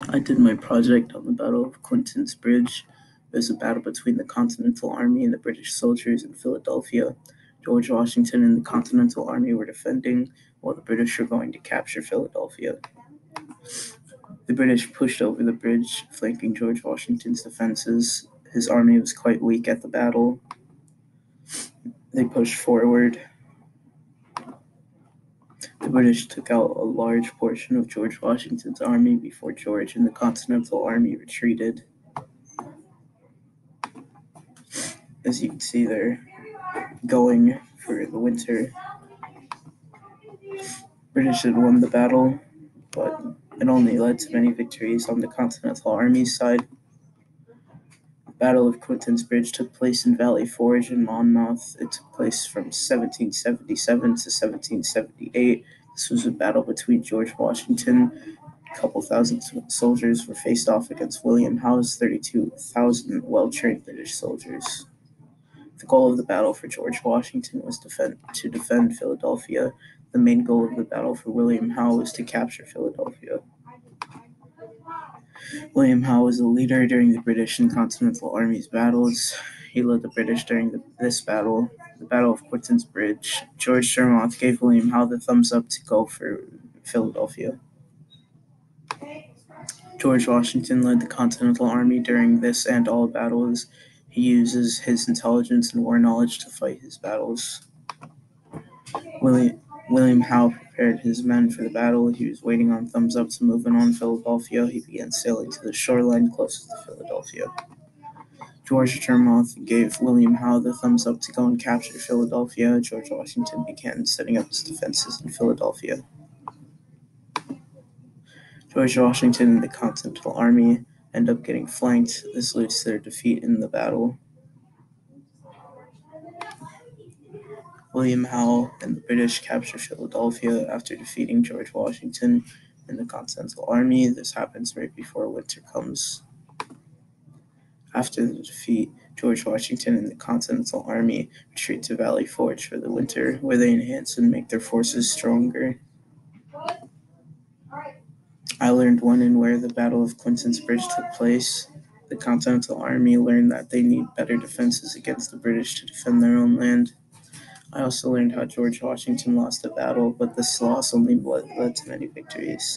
I did my project on the Battle of Quinton's Bridge. It was a battle between the Continental Army and the British soldiers in Philadelphia. George Washington and the Continental Army were defending, while the British were going to capture Philadelphia. The British pushed over the bridge, flanking George Washington's defenses. His army was quite weak at the battle. They pushed forward. The British took out a large portion of George Washington's army before George and the Continental Army retreated. As you can see, they're going for the winter. British had won the battle, but it only led to many victories on the Continental Army's side. The Battle of Quinton's Bridge took place in Valley Forge in Monmouth. It took place from 1777 to 1778. This was a battle between George Washington. A couple thousand soldiers were faced off against William Howe's 32,000 well-trained British soldiers. The goal of the battle for George Washington was to defend Philadelphia. The main goal of the battle for William Howe was to capture Philadelphia. William Howe was a leader during the British and Continental Army's battles. He led the British during this battle, the Battle of Quinton's Bridge. George Sherman gave William Howe the thumbs up to go for Philadelphia. George Washington led the Continental Army during this and all battles. He uses his intelligence and war knowledge to fight his battles. William Howe prepared his men for the battle. He was waiting on thumbs up to move in on Philadelphia. He began sailing to the shoreline closest to Philadelphia. George Sherman gave William Howe the thumbs up to go and capture Philadelphia. George Washington began setting up his defenses in Philadelphia. George Washington and the Continental Army end up getting flanked. This leads to their defeat in the battle. William Howe and the British capture Philadelphia after defeating George Washington and the Continental Army. This happens right before winter comes. After the defeat, George Washington and the Continental Army retreat to Valley Forge for the winter, where they enhance and make their forces stronger. I learned when and where the Battle of Quinton's Bridge took place. The Continental Army learned that they need better defenses against the British to defend their own land. I also learned how George Washington lost the battle, but this loss only led to many victories.